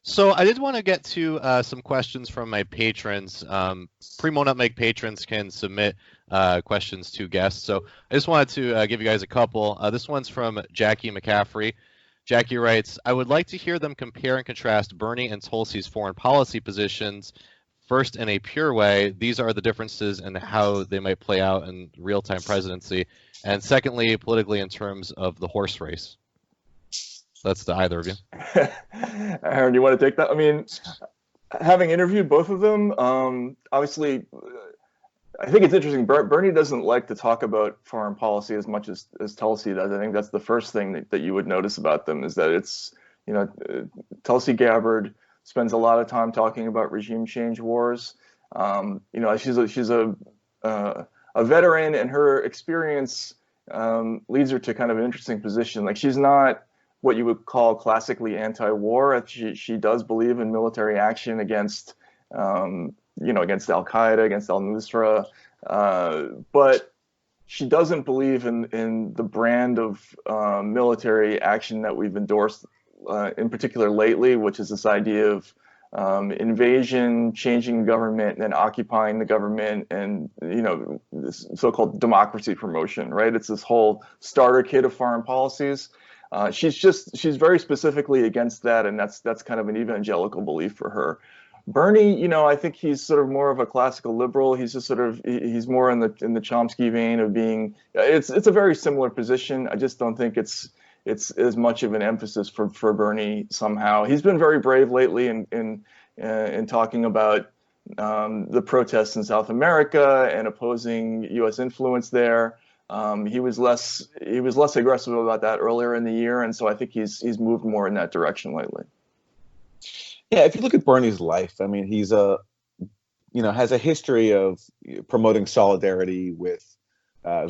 So I did want to get to some questions from my patrons. PRIMO NUTMEG patrons can submit questions to guests. So I just wanted to give you guys a couple. This one's from Jackie McCaffrey. Jackie writes, I would like to hear them compare and contrast Bernie and Tulsi's foreign policy positions. First, in a pure way, these are the differences in how they might play out in real-time presidency. And secondly, politically in terms of the horse race. That's to either of you. Aaron, you want to take that? I mean, having interviewed both of them, obviously, I think it's interesting. Bernie doesn't like to talk about foreign policy as much as Tulsi does. I think that's the first thing that you would notice about them is that it's, Tulsi Gabbard spends a lot of time talking about regime change wars. She's a veteran, and her experience leads her to kind of an interesting position. Like, she's not what you would call classically anti-war. She does believe in military action against against Al-Qaeda, against al-Nusra, but she doesn't believe in the brand of military action that we've endorsed, in particular lately, which is this idea of invasion, changing government, and then occupying the government, and this so-called democracy promotion. Right? It's this whole starter kit of foreign policies. She's very specifically against that, and that's kind of an evangelical belief for her. Bernie, I think he's sort of more of a classical liberal. He's just he's more in the Chomsky vein of being. It's a very similar position. I just don't think it's as much of an emphasis for Bernie somehow. He's been very brave lately in talking about the protests in South America and opposing U.S. influence there. He was less aggressive about that earlier in the year, and so I think he's moved more in that direction lately. Yeah, if you look at Bernie's life, I mean, he's has a history of promoting solidarity with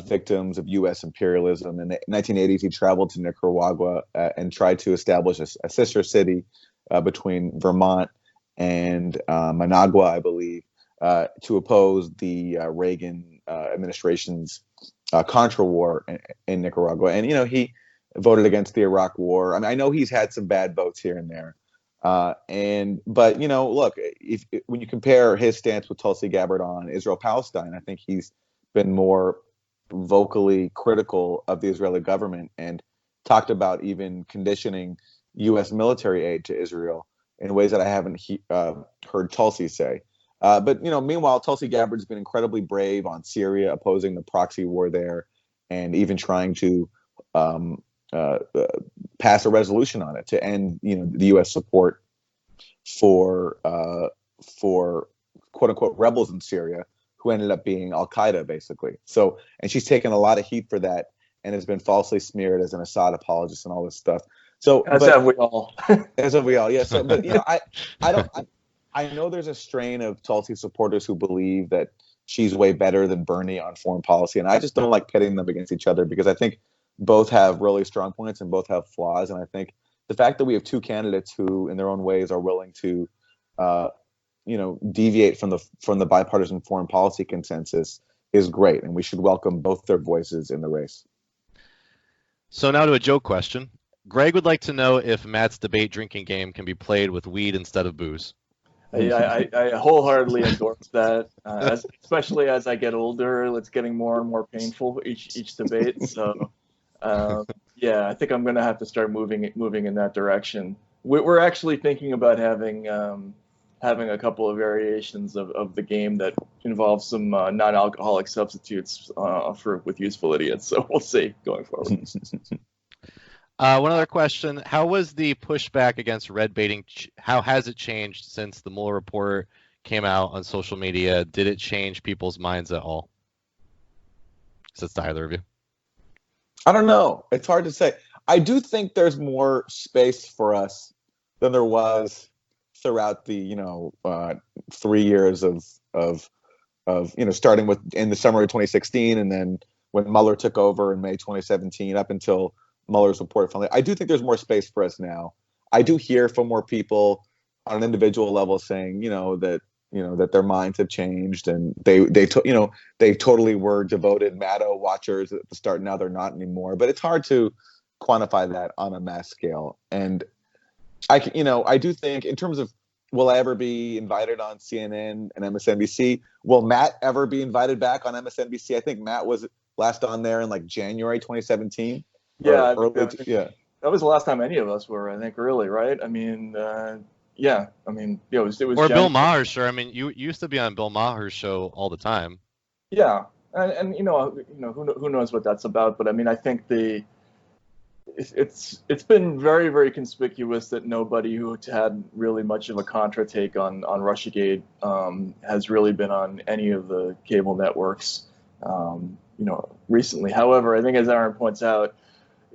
victims of U.S. imperialism. In the 1980s, he traveled to Nicaragua and tried to establish a sister city between Vermont and Managua, I believe, to oppose the Reagan administration's Contra War in Nicaragua. And, he voted against the Iraq War. I mean, I know he's had some bad votes here and there. But look, when you compare his stance with Tulsi Gabbard on Israel-Palestine, I think he's been more vocally critical of the Israeli government and talked about even conditioning U.S. military aid to Israel in ways that I haven't heard Tulsi say. But meanwhile, Tulsi Gabbard's been incredibly brave on Syria, opposing the proxy war there, and even trying to pass a resolution on it to end, the U.S. support for quote unquote rebels in Syria who ended up being Al-Qaeda, basically. So, and she's taken a lot of heat for that and has been falsely smeared as an Assad apologist and all this stuff. So, as have we all. As have we all, yeah. So, but I know there's a strain of Tulsi supporters who believe that she's way better than Bernie on foreign policy, and I just don't like pitting them against each other because I think both have really strong points and both have flaws. And I think the fact that we have two candidates who, in their own ways, are willing to, deviate from the bipartisan foreign policy consensus is great, and we should welcome both their voices in the race. So now to a joke question. Greg would like to know if Matt's debate drinking game can be played with weed instead of booze. I wholeheartedly endorse that, especially as I get older. It's getting more and more painful each debate. So, I think I'm going to have to start moving in that direction. We're actually thinking about having a couple of variations of the game that involves some non-alcoholic substitutes with useful idiots. So we'll see going forward. One other question. How was the pushback against red baiting? How has it changed since the Mueller report came out on social media? Did it change people's minds at all? So it's to either of you. I don't know. It's hard to say. I do think there's more space for us than there was throughout the 3 years of starting with in the summer of 2016 and then when Mueller took over in May 2017 up until Mueller's report finally. I do think there's more space for us now. I do hear from more people on an individual level saying, that their minds have changed and they totally were devoted Maddow watchers at the start. Now they're not anymore. But it's hard to quantify that on a mass scale. And I do think in terms of will I ever be invited on CNN and MSNBC? Will Matt ever be invited back on MSNBC? I think Matt was last on there in like January 2017. Yeah, Or early, yeah. That was the last time any of us were, I think, really, right? I mean, yeah, I mean, it was Or Bill Maher's show. I mean, you used to be on Bill Maher's show all the time. Yeah, and who knows what that's about? But I mean, I think it's been very, very conspicuous that nobody who had really much of a contra take on Russiagate has really been on any of the cable networks, recently. However, I think as Aaron points out,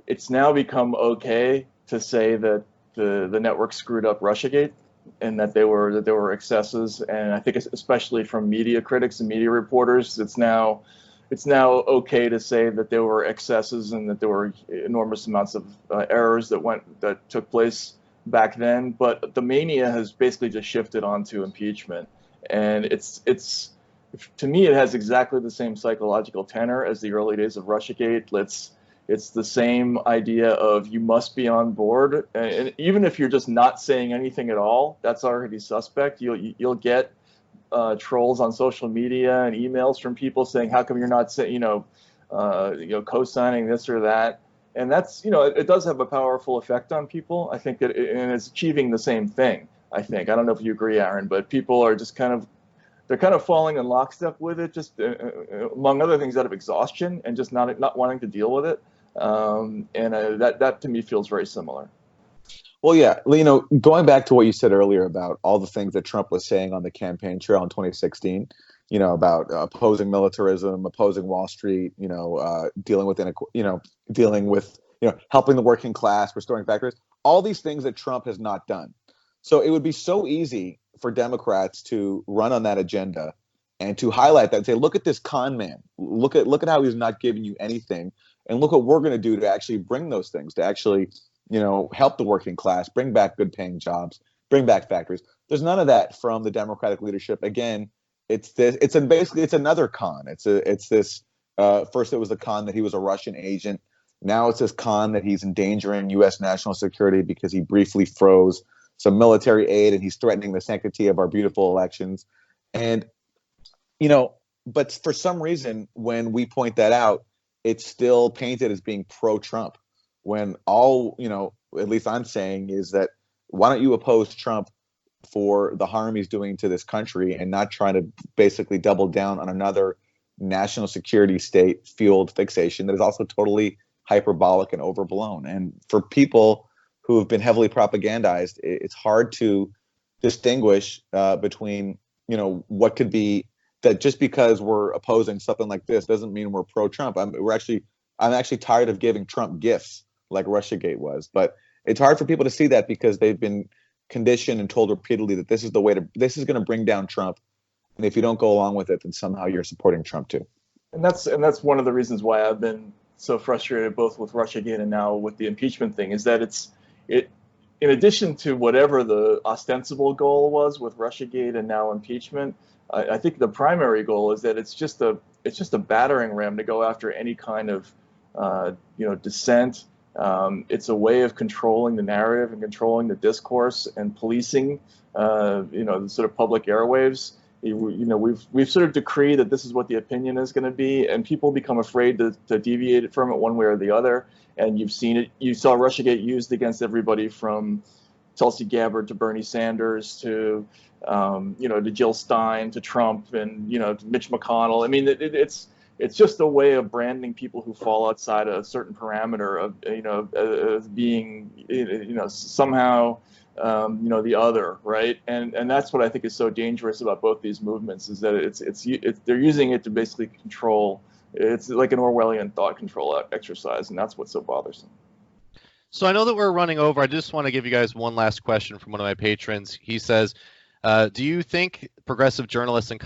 it's now become okay to say that the network screwed up Russiagate and that there were excesses. And I think especially from media critics and media reporters, it's now okay to say that there were excesses and that there were enormous amounts of errors that took place back then. But the mania has basically just shifted onto impeachment, and it's to me it has exactly the same psychological tenor as the early days of Russiagate. It's the same idea of you must be on board, and even if you're just not saying anything at all, that's already suspect. You'll get trolls on social media and emails from people saying, "How come you're not co-signing this or that?" And that's it does have a powerful effect on people. I think and it's achieving the same thing. I think I don't know if you agree, Aaron, but people are just they're kind of falling in lockstep with it, just among other things out of exhaustion and just not wanting to deal with it. That to me feels very similar. Well, yeah, going back to what you said earlier about all the things that Trump was saying on the campaign trail in 2016, about opposing militarism, opposing Wall Street, dealing with helping the working class, restoring factories, all these things that Trump has not done. So it would be so easy for Democrats to run on that agenda and to highlight that and say, look at this con man, look at how he's not giving you anything, and look what we're going to do to actually bring those things, to actually help the working class, bring back good paying jobs, bring back factories. There's none of that from the Democratic leadership. Again, basically it's another con. It's this first it was the con that he was a Russian agent. Now it's this con that he's endangering U.S. national security because he briefly froze some military aid and he's threatening the sanctity of our beautiful elections. And, but for some reason, when we point that out, it's still painted as being pro-Trump, when all, at least I'm saying is that why don't you oppose Trump for the harm he's doing to this country and not trying to basically double down on another national security state fueled fixation that is also totally hyperbolic and overblown. And for people who have been heavily propagandized, it's hard to distinguish between, what could be that just because we're opposing something like this doesn't mean we're pro-Trump. I'm actually tired of giving Trump gifts like Russiagate was, but it's hard for people to see that because they've been conditioned and told repeatedly that this is going to bring down Trump. And if you don't go along with it, then somehow you're supporting Trump too. And that's one of the reasons why I've been so frustrated both with Russiagate and now with the impeachment thing, is that in addition to whatever the ostensible goal was with Russiagate and now impeachment, I think the primary goal is that it's just a battering ram to go after any kind of dissent. It's a way of controlling the narrative and controlling the discourse and policing the sort of public airwaves. We've sort of decreed that this is what the opinion is going to be, and people become afraid to deviate from it one way or the other. And you've seen it. You saw Russiagate used against everybody from Tulsi Gabbard to Bernie Sanders to to Jill Stein to Trump and to Mitch McConnell. I mean, it's just a way of branding people who fall outside a certain parameter of being somehow the other, right? And that's what I think is so dangerous about both these movements, is that they're using it to basically control. It's like an Orwellian thought control exercise, and that's what's so bothersome. So I know that we're running over. I just want to give you guys one last question from one of my patrons. He says, do you think progressive journalists and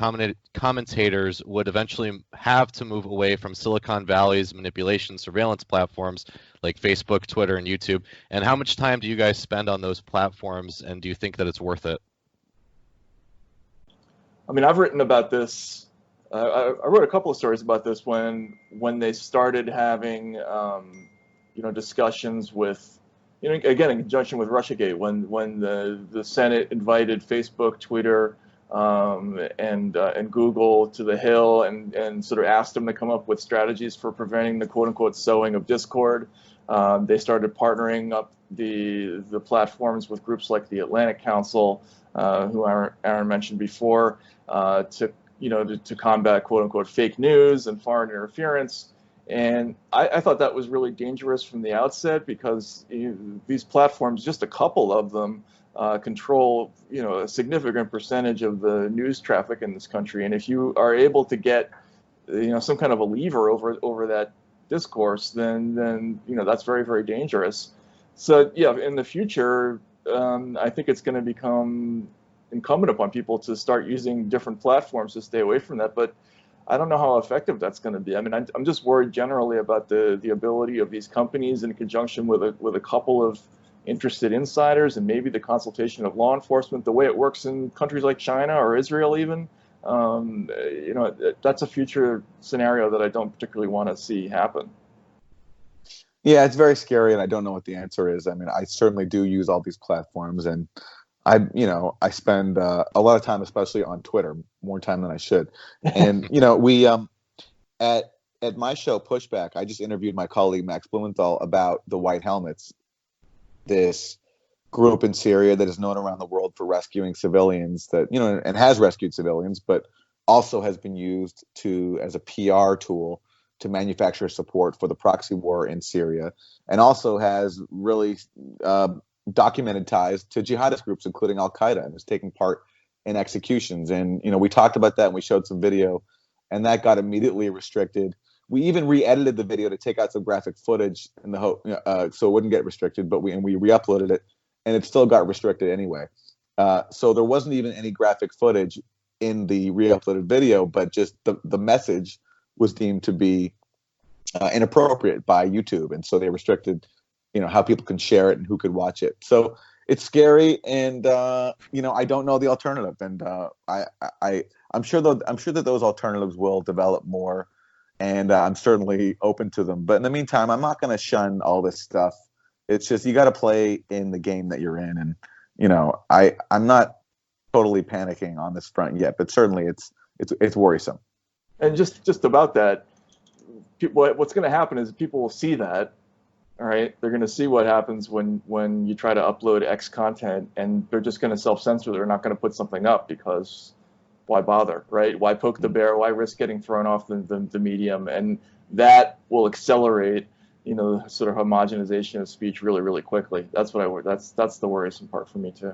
commentators would eventually have to move away from Silicon Valley's manipulation surveillance platforms like Facebook, Twitter, and YouTube? And how much time do you guys spend on those platforms, and do you think that it's worth it? I mean, I've written about this. I wrote a couple of stories about this when they started having discussions with again, in conjunction with Russiagate, when the Senate invited Facebook, Twitter, and Google to the Hill and sort of asked them to come up with strategies for preventing the quote unquote sowing of discord. They started partnering up the platforms with groups like the Atlantic Council, who Aaron mentioned before, to combat quote unquote fake news and foreign interference. And I thought that was really dangerous from the outset, because these platforms, just a couple of them, control a significant percentage of the news traffic in this country. And if you are able to get some kind of a lever over that discourse, then that's very, very dangerous. So yeah, in the future, I think it's going to become incumbent upon people to start using different platforms to stay away from that. But I don't know how effective that's going to be. I mean, I'm just worried generally about the ability of these companies, in conjunction with a couple of interested insiders, and maybe the consultation of law enforcement, the way it works in countries like China or Israel even. That's a future scenario that I don't particularly want to see happen. Yeah, it's very scary, and I don't know what the answer is. I mean, I certainly do use all these platforms, and I spend a lot of time, especially on Twitter, more time than I should. And we at my show Pushback, I just interviewed my colleague Max Blumenthal about the White Helmets, this group in Syria that is known around the world for rescuing civilians, that and has rescued civilians, but also has been used as a PR tool to manufacture support for the proxy war in Syria, and also has really documented ties to jihadist groups, including Al Qaeda, and is taking part in executions. And we talked about that, and we showed some video, and that got immediately restricted. We even re-edited the video to take out some graphic footage in the hope so it wouldn't get restricted. But we re-uploaded it, and it still got restricted anyway. So there wasn't even any graphic footage in the re-uploaded video, but just the message was deemed to be inappropriate by YouTube, and so they restricted how people can share it and who could watch it. So it's scary, and I don't know the alternative, and I'm sure that those alternatives will develop more, and I'm certainly open to them. But in the meantime, I'm not going to shun all this stuff. It's just you got to play in the game that you're in, and I'm not totally panicking on this front yet, but certainly it's worrisome. And just about that, what's going to happen is people will see that. All right, they're going to see what happens when you try to upload X content, and they're just going to self-censor. They're not going to put something up, because why bother, right? Why poke the bear? Why risk getting thrown off the medium? And that will accelerate, sort of homogenization of speech really, really quickly. That's the worrisome part for me too.